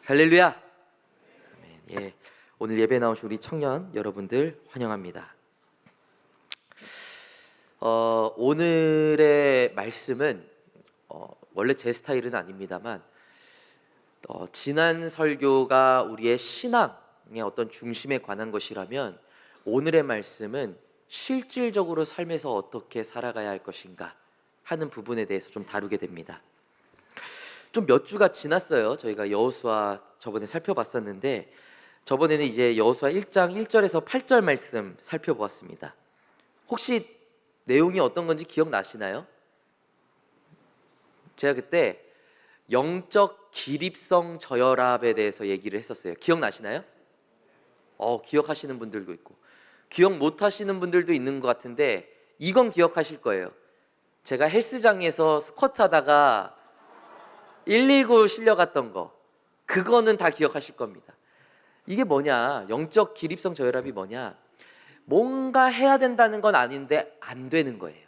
할렐루야. 아멘. 예, 오늘 예배 나오신 우리 청년 여러분들 환영합니다. 오늘의 말씀은 원래 제 스타일은 아닙니다만 지난 설교가 우리의 신앙의 어떤 중심에 관한 것이라면 오늘의 말씀은 실질적으로 삶에서 어떻게 살아가야 할 것인가 하는 부분에 대해서 좀 다루게 됩니다. 좀 몇 주가 지났어요. 저희가 여호수아 저번에 살펴봤었는데 저번에는 이제 여호수아 1장 1절에서 8절 말씀 살펴보았습니다. 혹시 내용이 어떤 건지 기억나시나요? 제가 그때 영적 기립성 저혈압에 대해서 얘기를 했었어요. 기억나시나요? 기억하시는 분들도 있고 기억 못 하시는 분들도 있는 것 같은데 이건 기억하실 거예요. 제가 헬스장에서 스쿼트 하다가 119 실려갔던 거, 그거는 다 기억하실 겁니다. 이게 뭐냐, 영적 기립성 저혈압이 뭐냐, 뭔가 해야 된다는 건 아닌데 안 되는 거예요.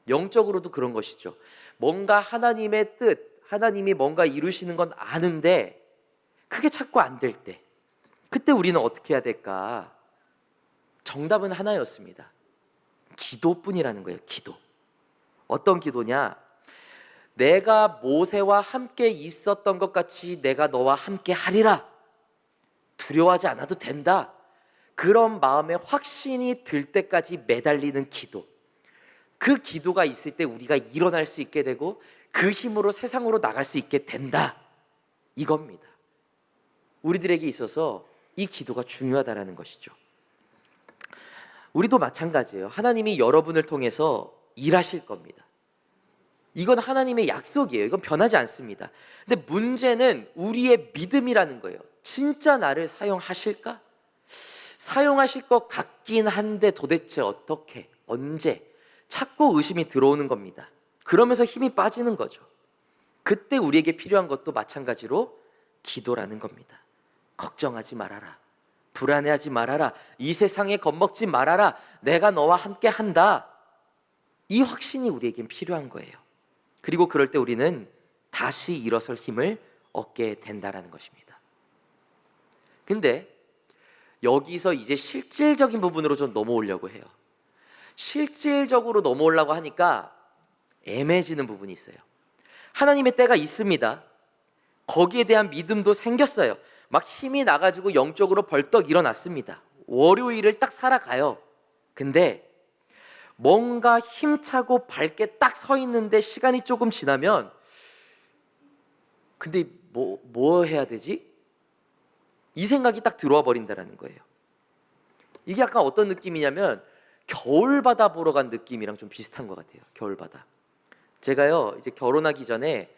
영적으로도 그런 것이죠. 뭔가 하나님의 뜻, 하나님이 뭔가 이루시는 건 아는데 그게 자꾸 안 될 때, 그때 우리는 어떻게 해야 될까? 정답은 하나였습니다. 기도뿐이라는 거예요. 기도. 어떤 기도냐? 내가 모세와 함께 있었던 것 같이 내가 너와 함께 하리라. 두려워하지 않아도 된다. 그런 마음에 확신이 들 때까지 매달리는 기도. 그 기도가 있을 때 우리가 일어날 수 있게 되고 그 힘으로 세상으로 나갈 수 있게 된다. 이겁니다. 우리들에게 있어서 이 기도가 중요하다는 것이죠. 우리도 마찬가지예요. 하나님이 여러분을 통해서 일하실 겁니다. 이건 하나님의 약속이에요. 이건 변하지 않습니다. 근데 문제는 우리의 믿음이라는 거예요. 진짜 나를 사용하실까? 사용하실 것 같긴 한데 도대체 어떻게, 언제? 자꾸 의심이 들어오는 겁니다. 그러면서 힘이 빠지는 거죠. 그때 우리에게 필요한 것도 마찬가지로 기도라는 겁니다. 걱정하지 말아라. 불안해하지 말아라. 이 세상에 겁먹지 말아라. 내가 너와 함께 한다. 이 확신이 우리에겐 필요한 거예요. 그리고 그럴 때 우리는 다시 일어설 힘을 얻게 된다는 것입니다. 근데 여기서 이제 실질적인 부분으로 좀 넘어오려고 해요. 실질적으로 넘어오려고 하니까 애매해지는 부분이 있어요. 하나님의 때가 있습니다. 거기에 대한 믿음도 생겼어요. 막 힘이 나가지고 영적으로 벌떡 일어났습니다. 월요일을 딱 살아가요. 근데 뭔가 힘차고 밝게 딱 서 있는데 시간이 조금 지나면 근데 뭐 해야 되지? 이 생각이 딱 들어와 버린다는 거예요. 이게 약간 어떤 느낌이냐면 겨울바다 보러 간 느낌이랑 좀 비슷한 것 같아요. 겨울바다. 제가요 이제 결혼하기 전에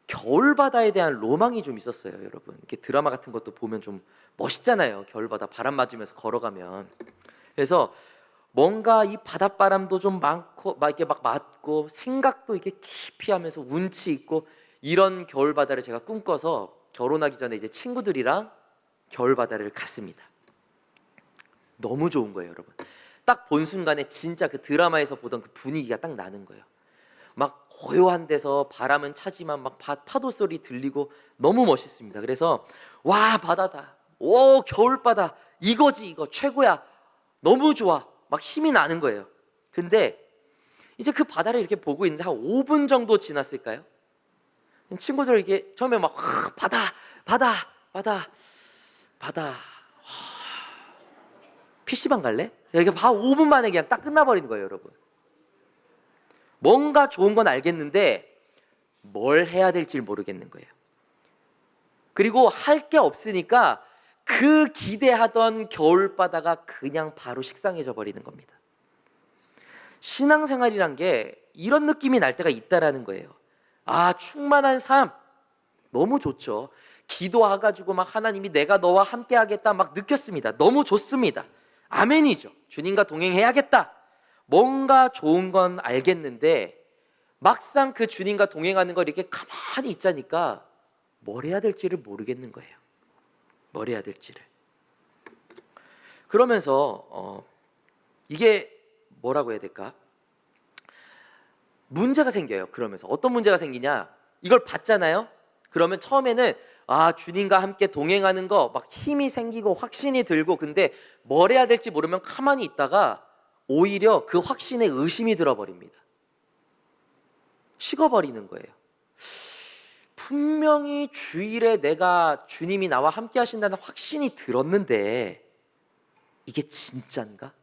겨울바다에 대한 로망이 좀 있었어요. 여러분, 이렇게 드라마 같은 것도 보면 좀 멋있잖아요. 겨울바다 바람 맞으면서 걸어가면. 그래서 뭔가 이 바닷바람도 좀 많고 막 이렇게 막 맞고 생각도 이렇게 깊이 하면서 운치 있고 이런 겨울바다를 제가 꿈꿔서 결혼하기 전에 이제 친구들이랑 겨울바다를 갔습니다. 너무 좋은 거예요, 여러분. 딱 본 순간에 진짜 그 드라마에서 보던 그 분위기가 딱 나는 거예요. 막 고요한 데서 바람은 차지만 막 파도 소리 들리고 너무 멋있습니다. 그래서 와, 바다다. 오, 겨울바다. 이거지, 이거 최고야. 너무 좋아. 막 힘이 나는 거예요. 근데 이제 그 바다를 이렇게 보고 있는데 한 5분 정도 지났을까요? 친구들 이게 처음에 막 바다 PC방 갈래? 이게 한 5분 만에 그냥 딱 끝나버리는 거예요, 여러분. 뭔가 좋은 건 알겠는데 뭘 해야 될지 모르겠는 거예요. 그리고 할 게 없으니까 그 기대하던 겨울바다가 그냥 바로 식상해져 버리는 겁니다. 신앙생활이란 게 이런 느낌이 날 때가 있다라는 거예요. 아, 충만한 삶 너무 좋죠. 기도해가지고 막 하나님이 내가 너와 함께 하겠다 막 느꼈습니다. 너무 좋습니다. 아멘이죠. 주님과 동행해야겠다. 뭔가 좋은 건 알겠는데 막상 그 주님과 동행하는 걸 이렇게 가만히 있자니까 뭘 해야 될지를 모르겠는 거예요. 뭘 해야 될지를. 그러면서 이게 뭐라고 해야 될까? 문제가 생겨요. 그러면서 어떤 문제가 생기냐? 이걸 봤잖아요. 그러면 처음에는 주님과 함께 동행하는 거 막 힘이 생기고 확신이 들고, 근데 뭘 해야 될지 모르면 가만히 있다가 오히려 그 확신에 의심이 들어버립니다. 식어버리는 거예요. 분명히 주일에 내가 주님이 나와 함께 하신다는 확신이 들었는데 이게 진짠가?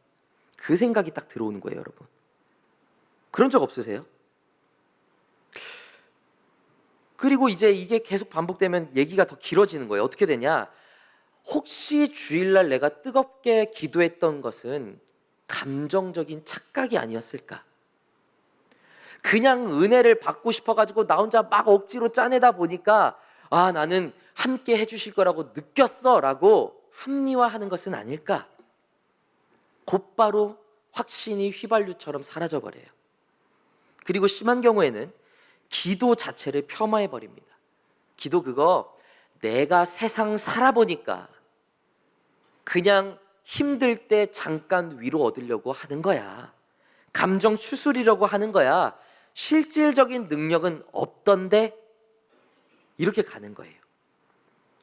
그 생각이 딱 들어오는 거예요, 여러분. 그런 적 없으세요? 그리고 이제 이게 계속 반복되면 얘기가 더 길어지는 거예요. 어떻게 되냐? 혹시 주일날 내가 뜨겁게 기도했던 것은 감정적인 착각이 아니었을까? 그냥 은혜를 받고 싶어가지고 나 혼자 막 억지로 짜내다 보니까 나는 함께 해주실 거라고 느꼈어 라고 합리화하는 것은 아닐까? 곧바로 확신이 휘발유처럼 사라져버려요. 그리고 심한 경우에는 기도 자체를 폄하해버립니다. 기도 그거 내가 세상 살아보니까 그냥 힘들 때 잠깐 위로 얻으려고 하는 거야. 감정 추스리려고 하는 거야. 실질적인 능력은 없던데? 이렇게 가는 거예요.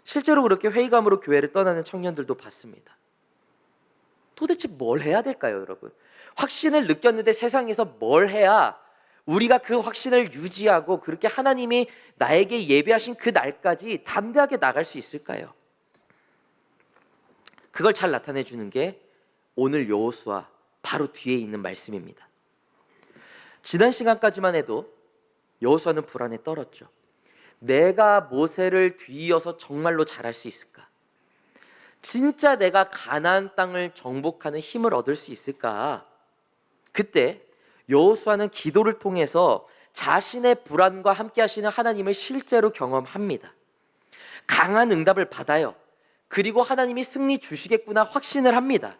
실제로 그렇게 회의감으로 교회를 떠나는 청년들도 봤습니다. 도대체 뭘 해야 될까요, 여러분? 확신을 느꼈는데 세상에서 뭘 해야 우리가 그 확신을 유지하고 그렇게 하나님이 나에게 예배하신 그 날까지 담대하게 나갈 수 있을까요? 그걸 잘 나타내 주는 게 오늘 여호수아 바로 뒤에 있는 말씀입니다. 지난 시간까지만 해도 여호수아는 불안에 떨었죠. 내가 모세를 뒤이어서 정말로 잘할 수 있을까? 진짜 내가 가나안 땅을 정복하는 힘을 얻을 수 있을까? 그때 여호수아는 기도를 통해서 자신의 불안과 함께 하시는 하나님을 실제로 경험합니다. 강한 응답을 받아요. 그리고 하나님이 승리 주시겠구나 확신을 합니다.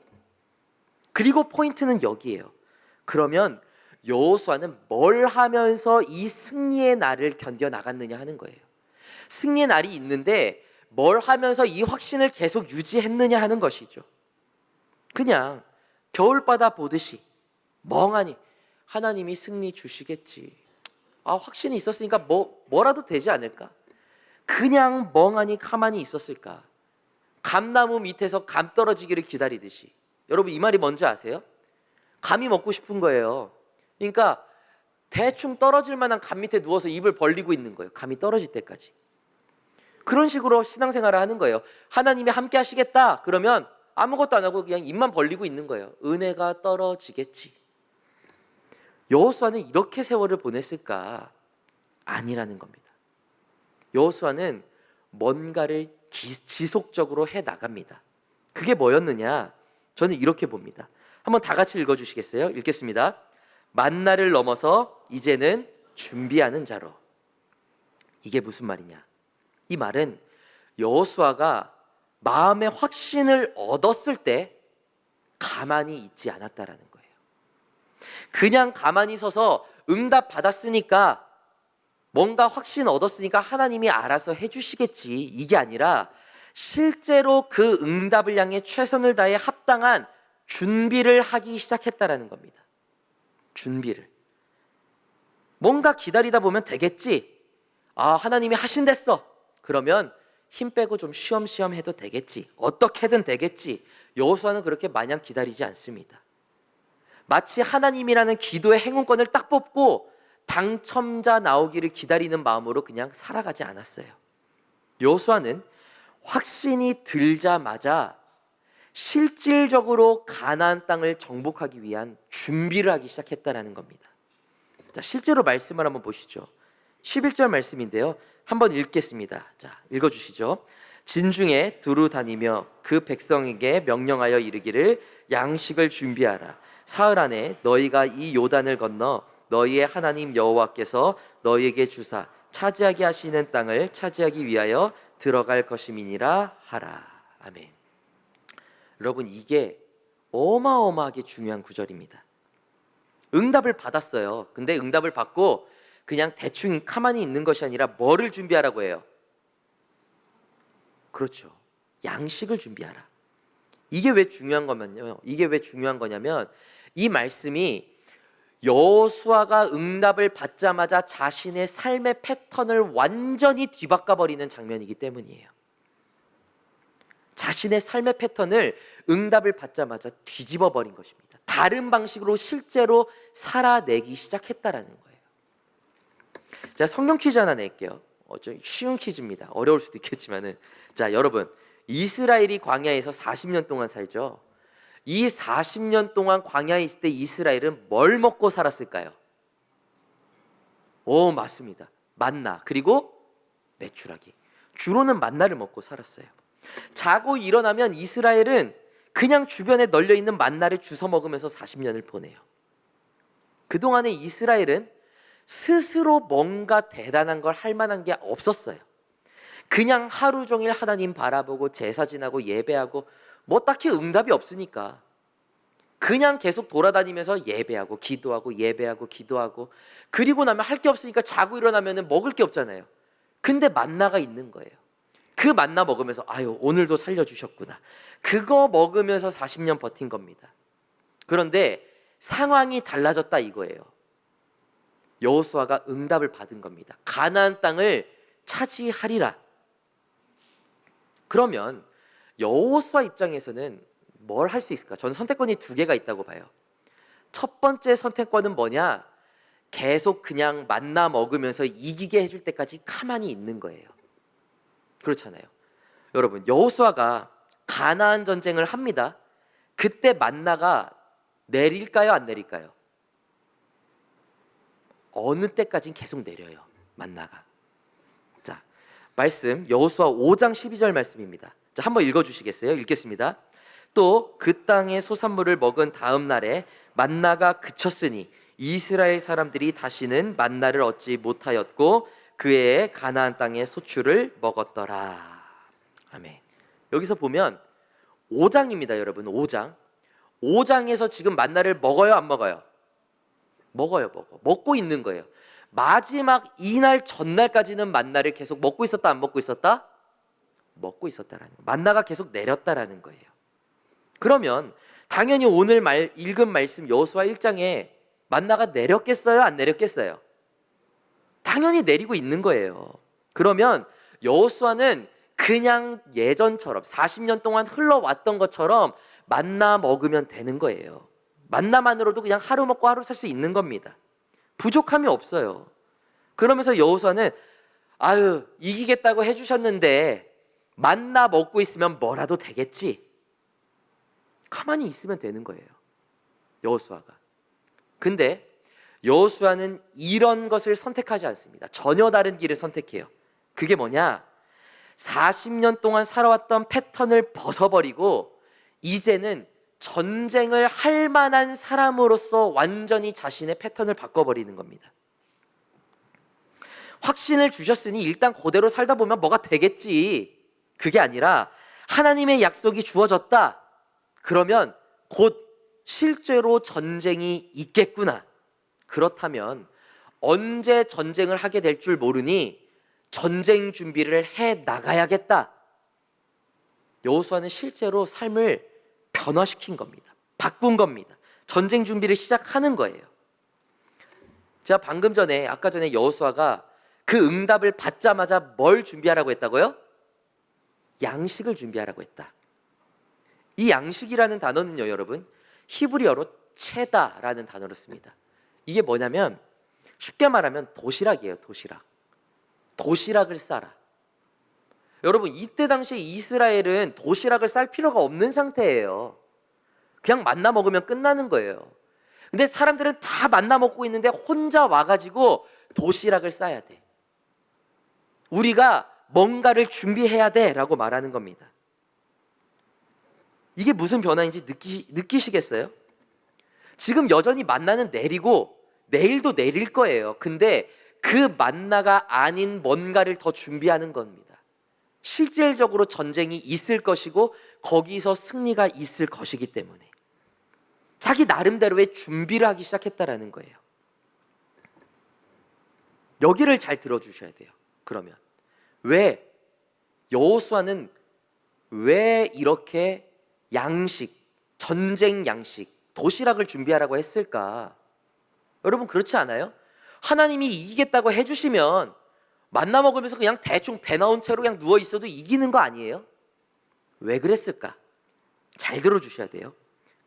그리고 포인트는 여기에요. 그러면 여호수아는 뭘 하면서 이 승리의 날을 견뎌나갔느냐 하는 거예요. 승리의 날이 있는데 뭘 하면서 이 확신을 계속 유지했느냐 하는 것이죠. 그냥 겨울바다 보듯이 멍하니 하나님이 승리 주시겠지, 확신이 있었으니까 뭐라도 되지 않을까, 그냥 멍하니 가만히 있었을까? 감나무 밑에서 감 떨어지기를 기다리듯이. 여러분 이 말이 뭔지 아세요? 감이 먹고 싶은 거예요. 그러니까 대충 떨어질 만한 감 밑에 누워서 입을 벌리고 있는 거예요. 감이 떨어질 때까지. 그런 식으로 신앙생활을 하는 거예요. 하나님이 함께 하시겠다 그러면 아무것도 안 하고 그냥 입만 벌리고 있는 거예요. 은혜가 떨어지겠지. 여호수아는 이렇게 세월을 보냈을까? 아니라는 겁니다. 여호수아는 뭔가를 지속적으로 해 나갑니다. 그게 뭐였느냐? 저는 이렇게 봅니다. 한번 다 같이 읽어주시겠어요? 읽겠습니다. 만나를 넘어서 이제는 준비하는 자로. 이게 무슨 말이냐? 이 말은 여호수아가 마음의 확신을 얻었을 때 가만히 있지 않았다라는 거예요. 그냥 가만히 서서 응답 받았으니까, 뭔가 확신 얻었으니까 하나님이 알아서 해주시겠지, 이게 아니라 실제로 그 응답을 향해 최선을 다해 합당한 준비를 하기 시작했다라는 겁니다. 준비를. 뭔가 기다리다 보면 되겠지, 하나님이 하신댔어, 그러면 힘 빼고 좀 쉬엄쉬엄 해도 되겠지, 어떻게든 되겠지. 여호수아는 그렇게 마냥 기다리지 않습니다. 마치 하나님이라는 기도의 행운권을 딱 뽑고 당첨자 나오기를 기다리는 마음으로 그냥 살아가지 않았어요. 여호수아는 확신이 들자마자 실질적으로 가나안 땅을 정복하기 위한 준비를 하기 시작했다라는 겁니다. 자, 실제로 말씀을 한번 보시죠. 11절 말씀인데요. 한번 읽겠습니다. 자, 읽어주시죠. 진중에 두루 다니며 그 백성에게 명령하여 이르기를 양식을 준비하라. 사흘 안에 너희가 이 요단을 건너 너희의 하나님 여호와께서 너희에게 주사 차지하게 하시는 땅을 차지하기 위하여 들어갈 것임이니라 하라. 아멘. 여러분 이게 어마어마하게 중요한 구절입니다. 응답을 받았어요. 근데 응답을 받고 그냥 대충 가만히 있는 것이 아니라 뭐를 준비하라고 해요? 그렇죠. 양식을 준비하라. 이게 왜 중요한 거냐면 이 말씀이 여호수아가 응답을 받자마자 자신의 삶의 패턴을 완전히 뒤바꿔 버리는 장면이기 때문이에요. 자신의 삶의 패턴을 응답을 받자마자 뒤집어 버린 것입니다. 다른 방식으로 실제로 살아내기 시작했다라는 거예요. 자, 성경 퀴즈 하나 낼게요. 좀 쉬운 퀴즈입니다. 어려울 수도 있겠지만은, 자, 여러분, 이스라엘이 광야에서 40년 동안 살죠. 이 40년 동안 광야에 있을 때 이스라엘은 뭘 먹고 살았을까요? 오, 맞습니다. 만나, 그리고 메추라기. 주로는 만나를 먹고 살았어요. 자고 일어나면 이스라엘은 그냥 주변에 널려 있는 만나를 주워 먹으면서 40년을 보내요. 그동안에 이스라엘은 스스로 뭔가 대단한 걸 할 만한 게 없었어요. 그냥 하루 종일 하나님 바라보고 제사 지나고 예배하고 뭐 딱히 응답이 없으니까 그냥 계속 돌아다니면서 예배하고 기도하고 예배하고 기도하고, 그리고 나면 할 게 없으니까 자고 일어나면 먹을 게 없잖아요. 근데 만나가 있는 거예요. 그 만나 먹으면서 아유, 오늘도 살려주셨구나. 그거 먹으면서 40년 버틴 겁니다. 그런데 상황이 달라졌다 이거예요. 여호수아가 응답을 받은 겁니다. 가나안 땅을 차지하리라. 그러면 여호수아 입장에서는 뭘 할 수 있을까? 저는 선택권이 두 개가 있다고 봐요. 첫 번째 선택권은 뭐냐? 계속 그냥 만나 먹으면서 이기게 해줄 때까지 가만히 있는 거예요. 그렇잖아요. 여러분, 여호수아가 가나안 전쟁을 합니다. 그때 만나가 내릴까요, 안 내릴까요? 어느 때까지는 계속 내려요, 만나가. 자, 말씀 여호수아 5장 12절 말씀입니다. 자, 한번 읽어주시겠어요? 읽겠습니다. 또 그 땅의 소산물을 먹은 다음 날에 만나가 그쳤으니 이스라엘 사람들이 다시는 만나를 얻지 못하였고 그의 가나안 땅의 소출을 먹었더라. 아멘. 여기서 보면 5장입니다, 여러분. 5장. 5장에서 지금 만나를 먹어요, 안 먹어요? 먹어요. 먹고 있는 거예요. 마지막 이날 전날까지는 만나를 계속 먹고 있었다, 안 먹고 있었다? 먹고 있었다라는 거예요. 만나가 계속 내렸다라는 거예요. 그러면 당연히 오늘 읽은 말씀 여호수아 1장에 만나가 내렸겠어요, 안 내렸겠어요? 당연히 내리고 있는 거예요. 그러면 여호수아는 그냥 예전처럼 40년 동안 흘러왔던 것처럼 만나 먹으면 되는 거예요. 만나만으로도 그냥 하루 먹고 하루 살 수 있는 겁니다. 부족함이 없어요. 그러면서 여호수아는 아유, 이기겠다고 해주셨는데 만나 먹고 있으면 뭐라도 되겠지. 가만히 있으면 되는 거예요, 여호수아가. 근데 여호수아는 이런 것을 선택하지 않습니다. 전혀 다른 길을 선택해요. 그게 뭐냐? 40년 동안 살아왔던 패턴을 벗어버리고 이제는 전쟁을 할 만한 사람으로서 완전히 자신의 패턴을 바꿔버리는 겁니다. 확신을 주셨으니 일단 그대로 살다 보면 뭐가 되겠지. 그게 아니라 하나님의 약속이 주어졌다. 그러면 곧 실제로 전쟁이 있겠구나. 그렇다면 언제 전쟁을 하게 될 줄 모르니 전쟁 준비를 해 나가야겠다. 여호수아는 실제로 삶을 변화시킨 겁니다. 바꾼 겁니다. 전쟁 준비를 시작하는 거예요. 제가 방금 전에 아까 전에 여호수아가 그 응답을 받자마자 뭘 준비하라고 했다고요? 양식을 준비하라고 했다. 이 양식이라는 단어는요, 여러분, 히브리어로 체다라는 단어를 씁니다. 이게 뭐냐면 쉽게 말하면 도시락이에요. 도시락을 싸라. 여러분, 이때 당시에 이스라엘은 도시락을 쌀 필요가 없는 상태예요. 그냥 만나 먹으면 끝나는 거예요. 근데 사람들은 다 만나 먹고 있는데 혼자 와가지고 도시락을 싸야 돼. 우리가 뭔가를 준비해야 돼 라고 말하는 겁니다. 이게 무슨 변화인지 느끼시겠어요? 지금 여전히 만나는 내리고 내일도 내릴 거예요. 근데 그 만나가 아닌 뭔가를 더 준비하는 겁니다. 실질적으로 전쟁이 있을 것이고 거기서 승리가 있을 것이기 때문에 자기 나름대로의 준비를 하기 시작했다라는 거예요. 여기를 잘 들어주셔야 돼요. 그러면 왜 여호수아는 왜 이렇게 양식, 전쟁 양식, 도시락을 준비하라고 했을까? 여러분 그렇지 않아요? 하나님이 이기겠다고 해주시면 만나 먹으면서 그냥 대충 배 나온 채로 그냥 누워 있어도 이기는 거 아니에요? 왜 그랬을까? 잘 들어주셔야 돼요.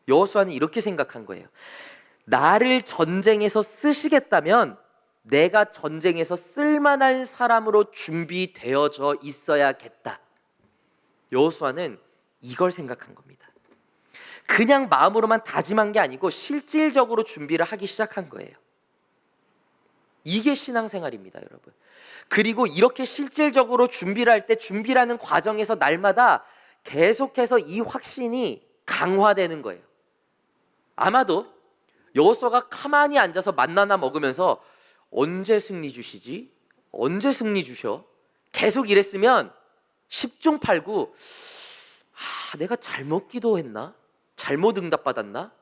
여호수아는 이렇게 생각한 거예요. 나를 전쟁에서 쓰시겠다면 내가 전쟁에서 쓸만한 사람으로 준비되어져 있어야겠다. 여호수아는 이걸 생각한 겁니다. 그냥 마음으로만 다짐한 게 아니고 실질적으로 준비를 하기 시작한 거예요. 이게 신앙생활입니다, 여러분. 그리고 이렇게 실질적으로 준비를 할 때 준비라는 과정에서 날마다 계속해서 이 확신이 강화되는 거예요. 아마도 여호수아가 가만히 앉아서 만나나 먹으면서 언제 승리 주시지? 언제 승리 주셔? 계속 이랬으면 10중 8구 내가 잘못 기도했나? 잘못 응답받았나?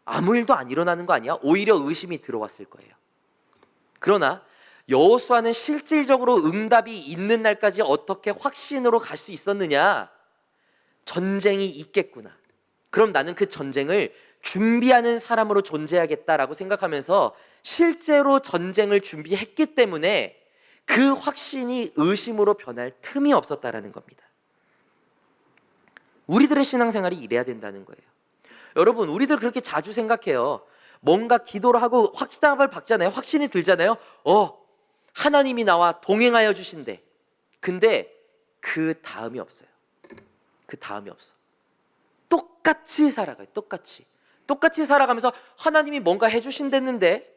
아무 일도 안 일어나는 거 아니야? 오히려 의심이 들어왔을 거예요. 그러나 여호수아는 실질적으로 응답이 있는 날까지 어떻게 확신으로 갈 수 있었느냐? 전쟁이 있겠구나. 그럼 나는 그 전쟁을 준비하는 사람으로 존재하겠다라고 생각하면서 실제로 전쟁을 준비했기 때문에 그 확신이 의심으로 변할 틈이 없었다라는 겁니다. 우리들의 신앙생활이 이래야 된다는 거예요. 여러분, 우리들 그렇게 자주 생각해요. 뭔가 기도를 하고 확답을 받잖아요. 확신이 들잖아요. 하나님이 나와 동행하여 주신대. 근데 그 다음이 없어요. 그 다음이 없어. 똑같이 살아가요. 똑같이 살아가면서 하나님이 뭔가 해주신댔는데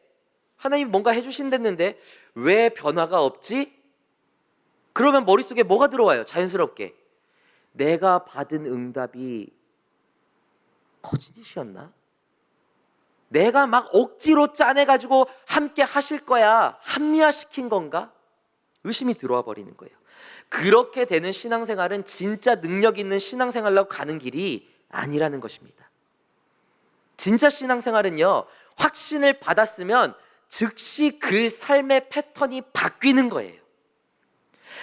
왜 변화가 없지? 그러면 머릿속에 뭐가 들어와요? 자연스럽게 내가 받은 응답이 거짓이었나? 내가 막 억지로 짜내가지고 함께 하실 거야 합리화시킨 건가? 의심이 들어와 버리는 거예요. 그렇게 되는 신앙생활은 진짜 능력 있는 신앙생활로 가는 길이 아니라는 것입니다. 진짜 신앙생활은요, 확신을 받았으면 즉시 그 삶의 패턴이 바뀌는 거예요.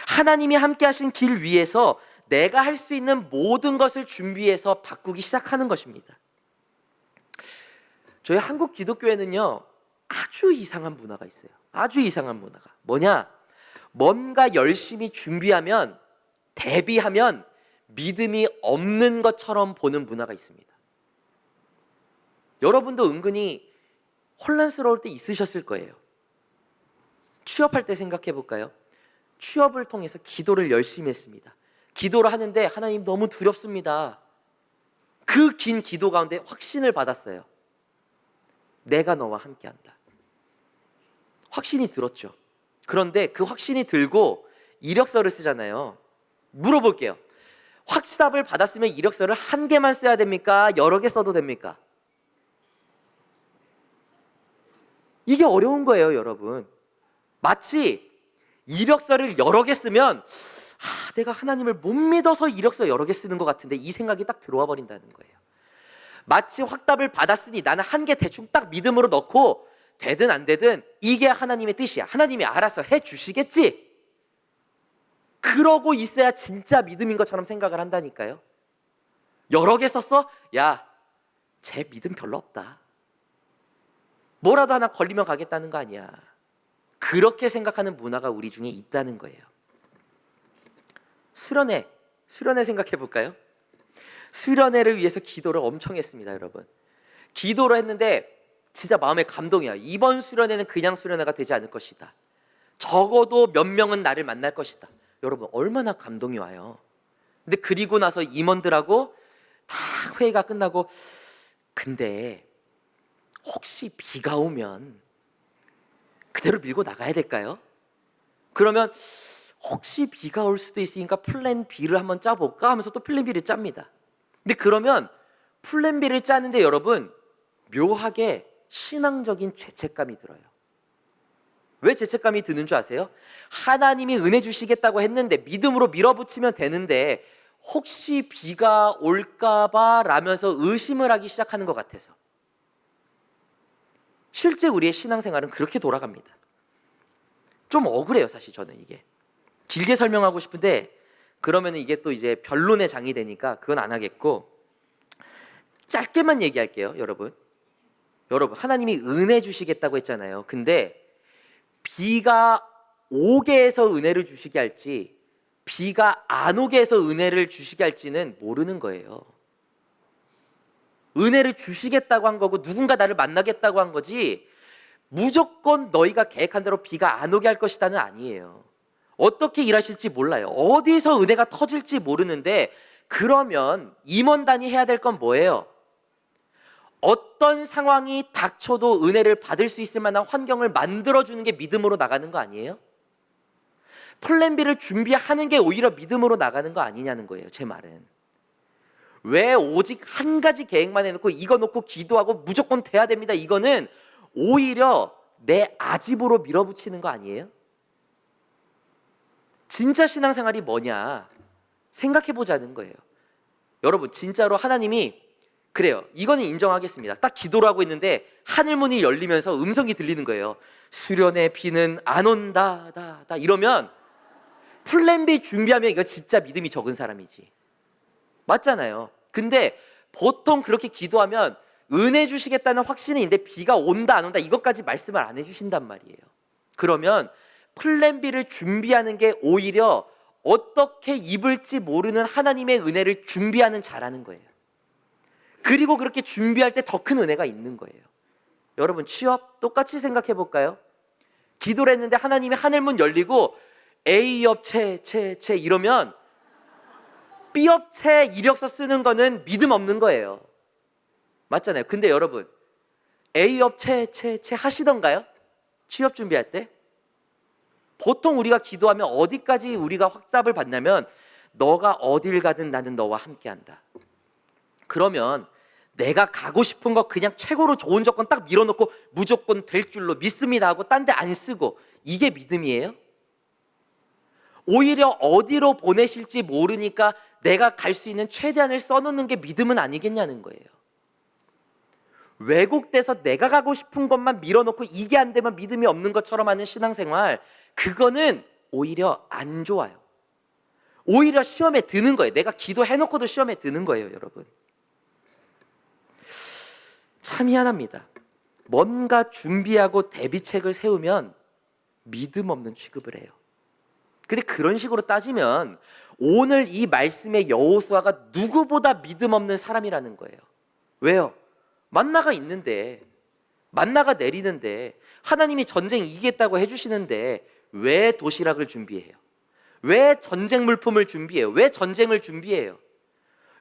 하나님이 함께 하신 길 위에서 내가 할 수 있는 모든 것을 준비해서 바꾸기 시작하는 것입니다. 저희 한국 기독교에는요, 아주 이상한 문화가 있어요. 아주 이상한 문화가 뭐냐? 뭔가 열심히 준비하면, 대비하면 믿음이 없는 것처럼 보는 문화가 있습니다. 여러분도 은근히 혼란스러울 때 있으셨을 거예요. 취업할 때 생각해 볼까요? 취업을 통해서 기도를 열심히 했습니다. 기도를 하는데 하나님 너무 두렵습니다. 그 긴 기도 가운데 확신을 받았어요. 내가 너와 함께한다. 확신이 들었죠. 그런데 그 확신이 들고 이력서를 쓰잖아요. 물어볼게요. 확답을 받았으면 이력서를 한 개만 써야 됩니까? 여러 개 써도 됩니까? 이게 어려운 거예요, 여러분. 마치 이력서를 여러 개 쓰면 내가 하나님을 못 믿어서 이력서 여러 개 쓰는 것 같은데 이 생각이 딱 들어와 버린다는 거예요. 마치 확답을 받았으니 나는 한 개 대충 딱 믿음으로 넣고 되든 안 되든 이게 하나님의 뜻이야. 하나님이 알아서 해주시겠지. 그러고 있어야 진짜 믿음인 것처럼 생각을 한다니까요. 여러 개 썼어? 야, 쟤 믿음 별로 없다. 뭐라도 하나 걸리면 가겠다는 거 아니야. 그렇게 생각하는 문화가 우리 중에 있다는 거예요. 수련회 생각해 볼까요? 수련회를 위해서 기도를 엄청 했습니다, 여러분. 기도를 했는데 진짜 마음에 감동이야. 이번 수련회는 그냥 수련회가 되지 않을 것이다. 적어도 몇 명은 나를 만날 것이다. 여러분, 얼마나 감동이 와요. 근데 그리고 나서 임원들하고 다 회의가 끝나고 근데 혹시 비가 오면 그대로 밀고 나가야 될까요? 그러면 혹시 비가 올 수도 있으니까 플랜 B를 한번 짜볼까 하면서 또 플랜 B를 짭니다. 근데 그러면 플랜 B를 짜는데 여러분 묘하게 신앙적인 죄책감이 들어요. 왜 죄책감이 드는 줄 아세요? 하나님이 은혜 주시겠다고 했는데 믿음으로 밀어붙이면 되는데 혹시 비가 올까봐 라면서 의심을 하기 시작하는 것 같아서. 실제 우리의 신앙생활은 그렇게 돌아갑니다. 좀 억울해요, 사실 저는 이게. 길게 설명하고 싶은데 그러면 이게 또 이제 변론의 장이 되니까 그건 안 하겠고 짧게만 얘기할게요, 여러분. 여러분, 하나님이 은혜 주시겠다고 했잖아요. 근데 비가 오게 해서 은혜를 주시게 할지 비가 안 오게 해서 은혜를 주시게 할지는 모르는 거예요. 은혜를 주시겠다고 한 거고 누군가 나를 만나겠다고 한 거지, 무조건 너희가 계획한 대로 비가 안 오게 할 것이다는 아니에요. 어떻게 일하실지 몰라요. 어디서 은혜가 터질지 모르는데, 그러면 임원단이 해야 될 건 뭐예요? 어떤 상황이 닥쳐도 은혜를 받을 수 있을 만한 환경을 만들어주는 게 믿음으로 나가는 거 아니에요? 플랜 B를 준비하는 게 오히려 믿음으로 나가는 거 아니냐는 거예요, 제 말은. 왜 오직 한 가지 계획만 해놓고 이거 놓고 기도하고 무조건 돼야 됩니다, 이거는 오히려 내 아집으로 밀어붙이는 거 아니에요? 진짜 신앙생활이 뭐냐 생각해 보자는 거예요. 여러분, 진짜로 하나님이, 그래요, 이거는 인정하겠습니다. 딱 기도를 하고 있는데 하늘문이 열리면서 음성이 들리는 거예요. 수련의 비는 안 온다 다 이러면 플랜 B 준비하면 이거 진짜 믿음이 적은 사람이지. 맞잖아요. 근데 보통 그렇게 기도하면 은혜 주시겠다는 확신이 있는데 비가 온다 안 온다 이것까지 말씀을 안 해주신단 말이에요. 그러면 플랜 B를 준비하는 게 오히려 어떻게 입을지 모르는 하나님의 은혜를 준비하는 자라는 거예요. 그리고 그렇게 준비할 때 더 큰 은혜가 있는 거예요. 여러분, 취업 똑같이 생각해 볼까요? 기도를 했는데 하나님의 하늘문 열리고 A업 채 이러면 B업 채 이력서 쓰는 거는 믿음 없는 거예요. 맞잖아요. 근데 여러분, A업 채 하시던가요? 취업 준비할 때? 보통 우리가 기도하면 어디까지 우리가 확답을 받냐면, 너가 어딜 가든 나는 너와 함께한다. 그러면 내가 가고 싶은 거 그냥 최고로 좋은 조건 딱 밀어놓고 무조건 될 줄로 믿습니다 하고 딴 데 안 쓰고, 이게 믿음이에요? 오히려 어디로 보내실지 모르니까 내가 갈 수 있는 최대한을 써놓는 게 믿음은 아니겠냐는 거예요. 왜곡돼서 내가 가고 싶은 것만 밀어놓고 이게 안 되면 믿음이 없는 것처럼 하는 신앙생활, 그거는 오히려 안 좋아요. 오히려 시험에 드는 거예요. 내가 기도해놓고도 시험에 드는 거예요, 여러분. 참 희한합니다. 뭔가 준비하고 대비책을 세우면 믿음 없는 취급을 해요. 근데 그런 식으로 따지면 오늘 이 말씀의 여호수아가 누구보다 믿음 없는 사람이라는 거예요. 왜요? 만나가 있는데, 만나가 내리는데, 하나님이 전쟁 이기겠다고 해주시는데 왜 도시락을 준비해요? 왜 전쟁 물품을 준비해요? 왜 전쟁을 준비해요?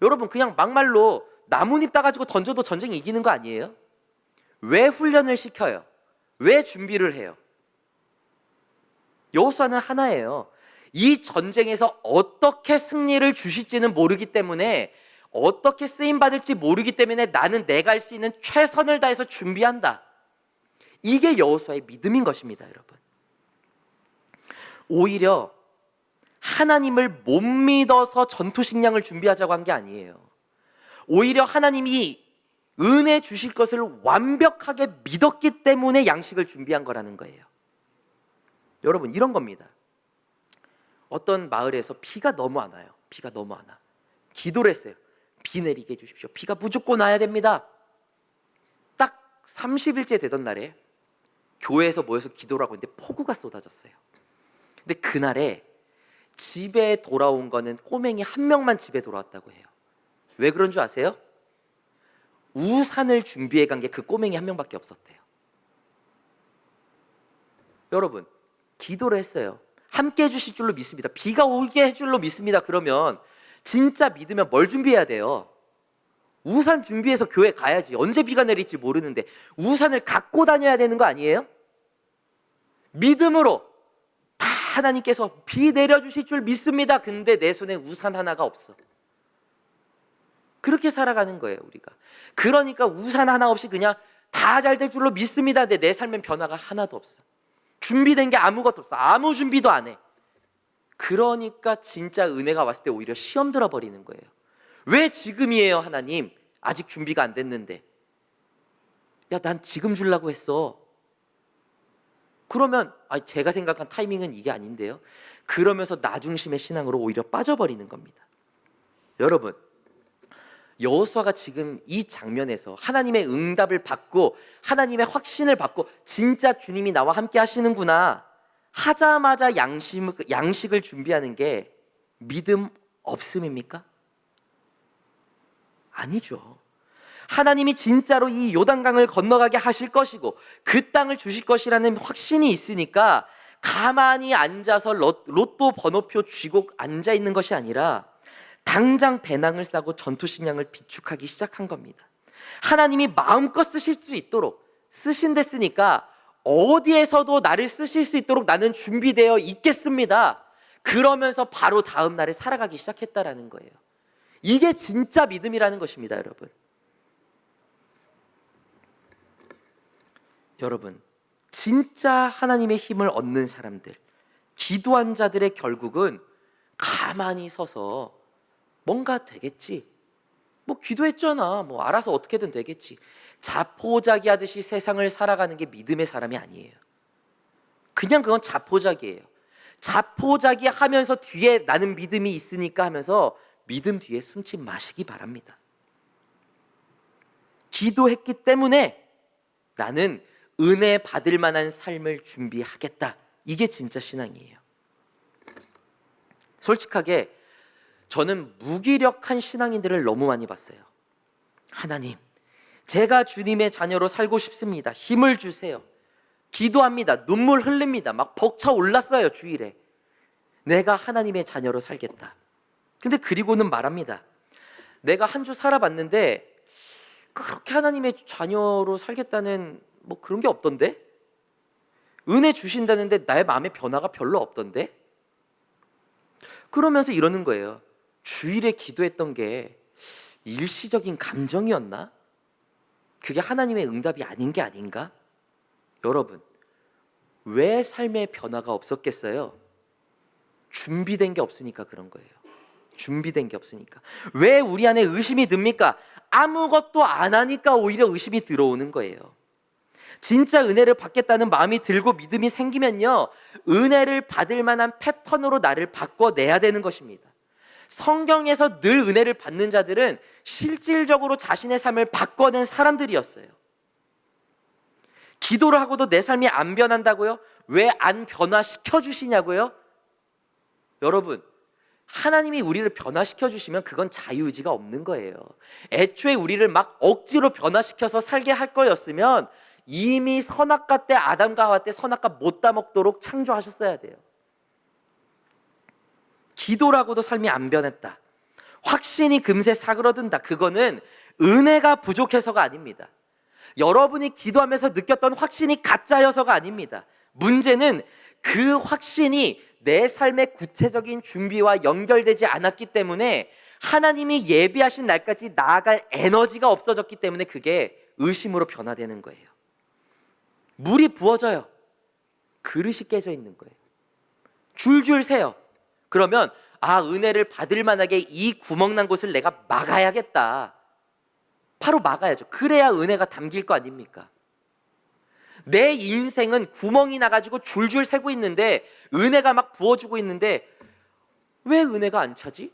여러분, 그냥 막말로 나뭇잎 따가지고 던져도 전쟁 이기는 거 아니에요? 왜 훈련을 시켜요? 왜 준비를 해요? 여호수아는 하나예요. 이 전쟁에서 어떻게 승리를 주실지는 모르기 때문에, 어떻게 쓰임받을지 모르기 때문에 나는 내가 할 수 있는 최선을 다해서 준비한다. 이게 여호수아의 믿음인 것입니다, 여러분. 오히려 하나님을 못 믿어서 전투식량을 준비하자고 한 게 아니에요. 오히려 하나님이 은혜 주실 것을 완벽하게 믿었기 때문에 양식을 준비한 거라는 거예요. 여러분, 이런 겁니다. 어떤 마을에서 비가 너무 안 와요. 비가 너무 안 와. 기도를 했어요. 비 내리게 해주십시오. 비가 무조건 와야 됩니다. 딱 30일째 되던 날에 교회에서 모여서 기도를 하고 있는데 폭우가 쏟아졌어요. 근데 그날에 집에 돌아온 거는 꼬맹이 한 명만 집에 돌아왔다고 해요. 왜 그런 줄 아세요? 우산을 준비해 간 게 그 꼬맹이 한 명밖에 없었대요. 여러분, 기도를 했어요. 함께 해주실 줄로 믿습니다. 비가 오게 해 줄로 믿습니다. 그러면 진짜 믿으면 뭘 준비해야 돼요? 우산 준비해서 교회 가야지. 언제 비가 내릴지 모르는데 우산을 갖고 다녀야 되는 거 아니에요? 믿음으로 다 하나님께서 비 내려주실 줄 믿습니다. 근데 내 손에 우산 하나가 없어. 그렇게 살아가는 거예요, 우리가. 그러니까 우산 하나 없이 그냥 다 잘 될 줄로 믿습니다. 근데 내 삶엔 변화가 하나도 없어. 준비된 게 아무것도 없어. 아무 준비도 안 해. 그러니까 진짜 은혜가 왔을 때 오히려 시험 들어버리는 거예요. 왜 지금이에요, 하나님? 아직 준비가 안 됐는데. 야, 난 지금 주려고 했어. 그러면 제가 생각한 타이밍은 이게 아닌데요. 그러면서 나 중심의 신앙으로 오히려 빠져버리는 겁니다. 여러분, 여호수아가 지금 이 장면에서 하나님의 응답을 받고 하나님의 확신을 받고 진짜 주님이 나와 함께 하시는구나 하자마자 양식을 준비하는 게 믿음 없음입니까? 아니죠. 하나님이 진짜로 이 요단강을 건너가게 하실 것이고 그 땅을 주실 것이라는 확신이 있으니까 가만히 앉아서 로또 번호표 쥐고 앉아 있는 것이 아니라 당장 배낭을 싸고 전투식량을 비축하기 시작한 겁니다. 하나님이 마음껏 쓰실 수 있도록 쓰신댔으니까 어디에서도 나를 쓰실 수 있도록 나는 준비되어 있겠습니다. 그러면서 바로 다음 날에 살아가기 시작했다라는 거예요. 이게 진짜 믿음이라는 것입니다, 여러분. 여러분, 진짜 하나님의 힘을 얻는 사람들, 기도한 자들의 결국은 가만히 서서 뭔가 되겠지, 뭐 기도했잖아, 뭐 알아서 어떻게든 되겠지, 자포자기 하듯이 세상을 살아가는 게 믿음의 사람이 아니에요. 그냥 그건 자포자기예요. 자포자기 하면서 뒤에 나는 믿음이 있으니까 하면서 믿음 뒤에 숨지 마시기 바랍니다. 기도했기 때문에 나는 은혜 받을 만한 삶을 준비하겠다. 이게 진짜 신앙이에요. 솔직하게 저는 무기력한 신앙인들을 너무 많이 봤어요. 하나님, 제가 주님의 자녀로 살고 싶습니다. 힘을 주세요. 기도합니다. 눈물 흘립니다. 막 벅차 올랐어요, 주일에. 내가 하나님의 자녀로 살겠다. 근데 그리고는 말합니다. 내가 한 주 살아봤는데 그렇게 하나님의 자녀로 살겠다는 뭐 그런 게 없던데? 은혜 주신다는데 나의 마음의 변화가 별로 없던데? 그러면서 이러는 거예요. 주일에 기도했던 게 일시적인 감정이었나? 그게 하나님의 응답이 아닌 게 아닌가? 여러분, 왜 삶의 변화가 없었겠어요? 준비된 게 없으니까 그런 거예요. 준비된 게 없으니까. 왜 우리 안에 의심이 듭니까? 아무것도 안 하니까 오히려 의심이 들어오는 거예요. 진짜 은혜를 받겠다는 마음이 들고 믿음이 생기면요, 은혜를 받을 만한 패턴으로 나를 바꿔내야 되는 것입니다. 성경에서 늘 은혜를 받는 자들은 실질적으로 자신의 삶을 바꿔낸 사람들이었어요. 기도를 하고도 내 삶이 안 변한다고요? 왜 안 변화시켜 주시냐고요? 여러분, 하나님이 우리를 변화시켜 주시면 그건 자유의지가 없는 거예요. 애초에 우리를 막 억지로 변화시켜서 살게 할 거였으면 이미 선악과 때 아담과 하와 때 선악과 못 따먹도록 창조하셨어야 돼요. 기도라고도 삶이 안 변했다, 확신이 금세 사그러든다, 그거는 은혜가 부족해서가 아닙니다. 여러분이 기도하면서 느꼈던 확신이 가짜여서가 아닙니다. 문제는 그 확신이 내 삶의 구체적인 준비와 연결되지 않았기 때문에 하나님이 예비하신 날까지 나아갈 에너지가 없어졌기 때문에 그게 의심으로 변화되는 거예요. 물이 부어져요. 그릇이 깨져 있는 거예요. 줄줄 새요. 그러면 은혜를 받을 만하게 이 구멍난 곳을 내가 막아야겠다. 바로 막아야죠. 그래야 은혜가 담길 거 아닙니까? 내 인생은 구멍이 나가지고 줄줄 새고 있는데 은혜가 막 부어주고 있는데 왜 은혜가 안 차지?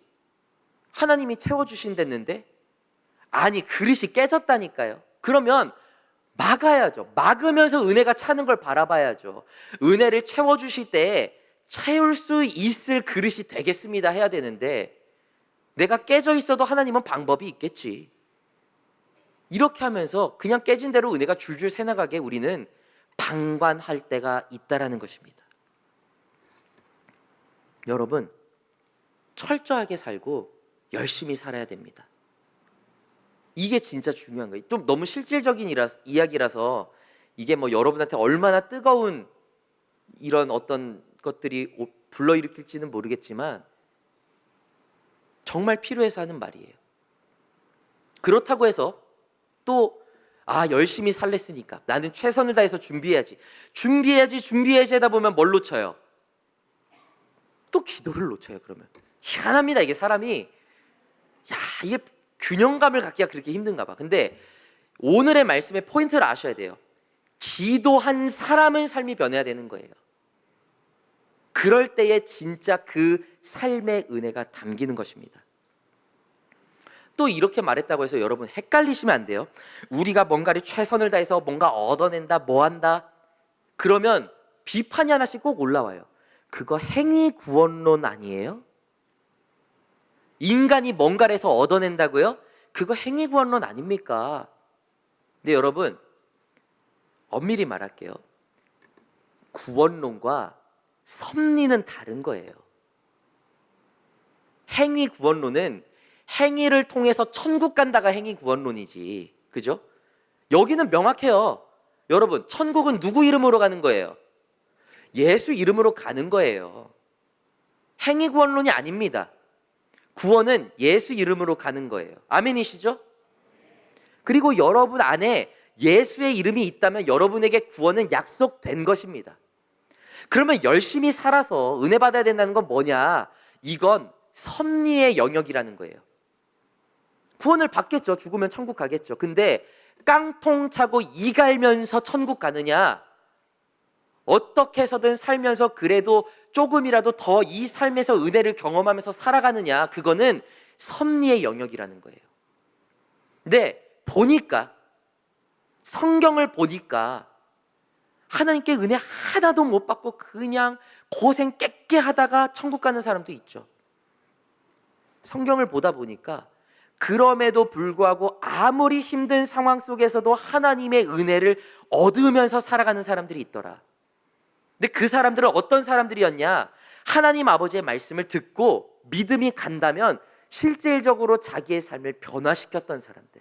하나님이 채워주신댔는데? 아니, 그릇이 깨졌다니까요. 그러면 막아야죠. 막으면서 은혜가 차는 걸 바라봐야죠. 은혜를 채워주실 때 채울 수 있을 그릇이 되겠습니다 해야 되는데 내가 깨져 있어도 하나님은 방법이 있겠지. 이렇게 하면서 그냥 깨진 대로 은혜가 줄줄 새나가게 우리는 방관할 때가 있다라는 것입니다. 여러분, 철저하게 살고 열심히 살아야 됩니다. 이게 진짜 중요한 거예요. 좀 너무 실질적인 이야기라서 이게 뭐 여러분한테 얼마나 뜨거운 이런 어떤 것들이 불러일으킬지는 모르겠지만 정말 필요해서 하는 말이에요. 그렇다고 해서 또 열심히 살랬으니까 나는 최선을 다해서 준비해야지 하다 보면 뭘 놓쳐요? 또 기도를 놓쳐요. 그러면 희한합니다. 이게 사람이 이게 균형감을 갖기가 그렇게 힘든가 봐. 근데 오늘의 말씀의 포인트를 아셔야 돼요. 기도한 사람은 삶이 변해야 되는 거예요. 그럴 때에 진짜 그 삶의 은혜가 담기는 것입니다. 또 이렇게 말했다고 해서 여러분 헷갈리시면 안 돼요. 우리가 뭔가를 최선을 다해서 뭔가 얻어낸다, 뭐한다, 그러면 비판이 하나씩 꼭 올라와요. 그거 행위 구원론 아니에요? 인간이 뭔가를 해서 얻어낸다고요? 그거 행위 구원론 아닙니까? 근데 여러분, 엄밀히 말할게요. 구원론과 섭리는 다른 거예요. 행위 구원론은 행위를 통해서 천국 간다가 행위 구원론이지, 그죠? 여기는 명확해요. 여러분, 천국은 누구 이름으로 가는 거예요? 예수 이름으로 가는 거예요. 행위 구원론이 아닙니다. 구원은 예수 이름으로 가는 거예요. 아멘이시죠? 그리고 여러분 안에 예수의 이름이 있다면 여러분에게 구원은 약속된 것입니다. 그러면 열심히 살아서 은혜 받아야 된다는 건 뭐냐? 이건 섭리의 영역이라는 거예요. 구원을 받겠죠. 죽으면 천국 가겠죠. 근데 깡통 차고 이 갈면서 천국 가느냐? 어떻게 해서든 살면서 그래도 조금이라도 더 이 삶에서 은혜를 경험하면서 살아가느냐? 그거는 섭리의 영역이라는 거예요. 근데 보니까, 성경을 보니까 하나님께 은혜 하나도 못 받고 그냥 고생 깨깨 하다가 천국 가는 사람도 있죠. 성경을 보다 보니까 그럼에도 불구하고 아무리 힘든 상황 속에서도 하나님의 은혜를 얻으면서 살아가는 사람들이 있더라. 근데 그 사람들은 어떤 사람들이었냐? 하나님 아버지의 말씀을 듣고 믿음이 간다면 실질적으로 자기의 삶을 변화시켰던 사람들,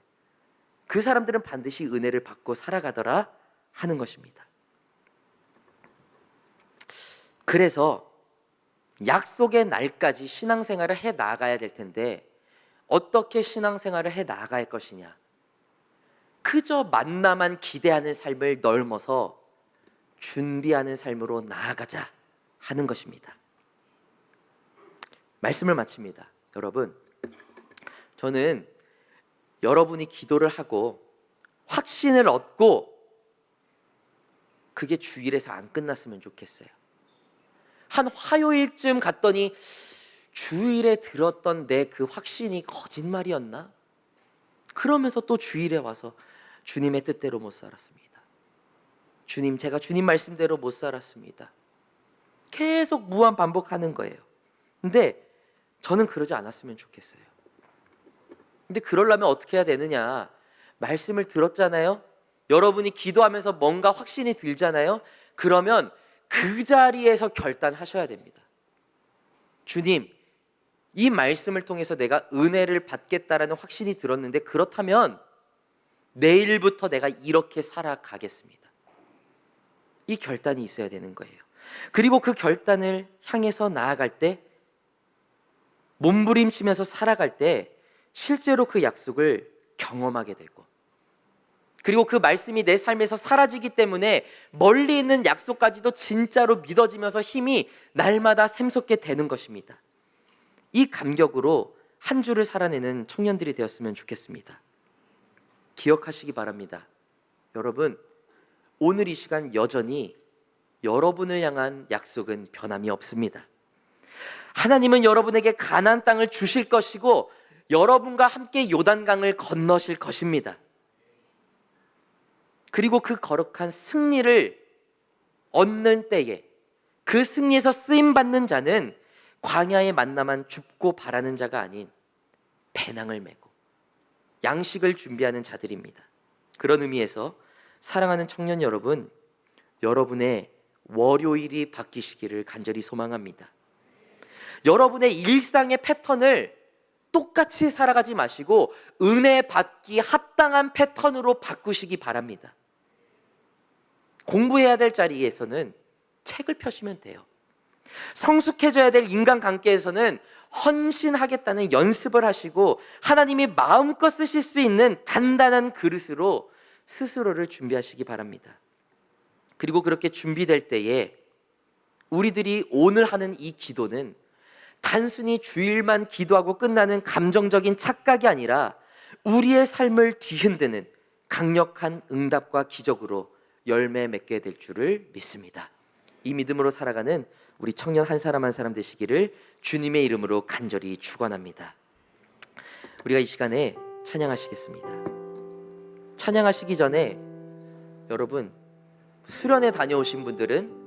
그 사람들은 반드시 은혜를 받고 살아가더라 하는 것입니다. 그래서 약속의 날까지 신앙생활을 해 나가야 될 텐데 어떻게 신앙생활을 해 나갈 것이냐? 그저 만나만 기대하는 삶을 넘어서 준비하는 삶으로 나아가자 하는 것입니다. 말씀을 마칩니다. 여러분, 저는 여러분이 기도를 하고 확신을 얻고 그게 주일에서 안 끝났으면 좋겠어요. 한 화요일쯤 갔더니 주일에 들었던 내 그 확신이 거짓말이었나? 그러면서 또 주일에 와서 주님의 뜻대로 못 살았습니다. 주님, 제가 주님 말씀대로 못 살았습니다. 계속 무한 반복하는 거예요. 근데 저는 그러지 않았으면 좋겠어요. 근데 그러려면 어떻게 해야 되느냐? 말씀을 들었잖아요. 여러분이 기도하면서 뭔가 확신이 들잖아요. 그러면 그 자리에서 결단하셔야 됩니다. 주님, 이 말씀을 통해서 내가 은혜를 받겠다라는 확신이 들었는데 그렇다면 내일부터 내가 이렇게 살아가겠습니다. 이 결단이 있어야 되는 거예요. 그리고 그 결단을 향해서 나아갈 때, 몸부림치면서 살아갈 때 실제로 그 약속을 경험하게 되고, 그리고 그 말씀이 내 삶에서 사라지기 때문에 멀리 있는 약속까지도 진짜로 믿어지면서 힘이 날마다 샘솟게 되는 것입니다. 이 감격으로 한 주를 살아내는 청년들이 되었으면 좋겠습니다. 기억하시기 바랍니다. 여러분, 오늘 이 시간 여전히 여러분을 향한 약속은 변함이 없습니다. 하나님은 여러분에게 가나안 땅을 주실 것이고 여러분과 함께 요단강을 건너실 것입니다. 그리고 그 거룩한 승리를 얻는 때에 그 승리에서 쓰임받는 자는 광야의 만나만 줍고 바라는 자가 아닌 배낭을 메고 양식을 준비하는 자들입니다. 그런 의미에서 사랑하는 청년 여러분, 여러분의 월요일이 바뀌시기를 간절히 소망합니다. 여러분의 일상의 패턴을 똑같이 살아가지 마시고 은혜 받기 합당한 패턴으로 바꾸시기 바랍니다. 공부해야 될 자리에서는 책을 펴시면 돼요. 성숙해져야 될 인간관계에서는 헌신하겠다는 연습을 하시고 하나님이 마음껏 쓰실 수 있는 단단한 그릇으로 스스로를 준비하시기 바랍니다. 그리고 그렇게 준비될 때에 우리들이 오늘 하는 이 기도는 단순히 주일만 기도하고 끝나는 감정적인 착각이 아니라 우리의 삶을 뒤흔드는 강력한 응답과 기적으로 열매 맺게 될 줄을 믿습니다. 이 믿음으로 살아가는 우리 청년 한 사람 한 사람 되시기를 주님의 이름으로 간절히 축원합니다. 우리가 이 시간에 찬양하시겠습니다. 찬양하시기 전에 여러분, 수련회 다녀오신 분들은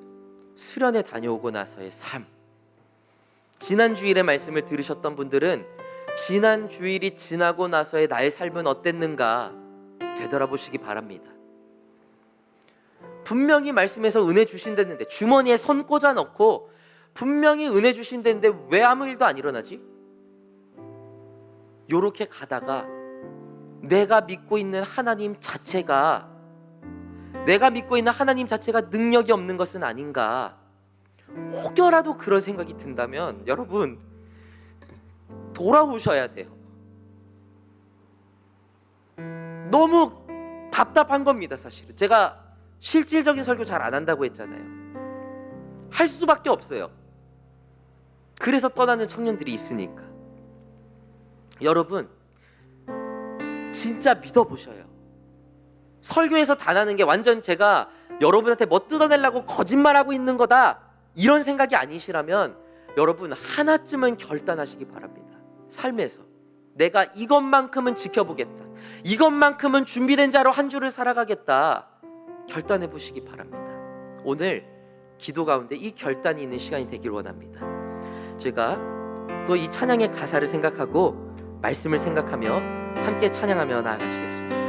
수련회 다녀오고 나서의 삶, 지난 주일의 말씀을 들으셨던 분들은 지난 주일이 지나고 나서의 나의 삶은 어땠는가 되돌아보시기 바랍니다. 분명히 말씀에서 은혜 주신다는데, 주머니에 손 꽂아 넣고 분명히 은혜 주신다는데 왜 아무 일도 안 일어나지? 요렇게 가다가 내가 믿고 있는 하나님 자체가 능력이 없는 것은 아닌가, 혹여라도 그런 생각이 든다면 여러분 돌아오셔야 돼요. 너무 답답한 겁니다. 사실은 제가 실질적인 설교 잘 안 한다고 했잖아요. 할 수밖에 없어요. 그래서 떠나는 청년들이 있으니까. 여러분 진짜 믿어보셔요. 설교에서 단하는 게 완전 제가 여러분한테 뭐 뜯어내려고 거짓말하고 있는 거다, 이런 생각이 아니시라면 여러분 하나쯤은 결단하시기 바랍니다. 삶에서 내가 이것만큼은 지켜보겠다, 이것만큼은 준비된 자로 한 주를 살아가겠다, 결단해 보시기 바랍니다. 오늘 기도 가운데 이 결단이 있는 시간이 되길 원합니다. 제가 또 이 찬양의 가사를 생각하고 말씀을 생각하며 함께 찬양하며 나아가시겠습니다.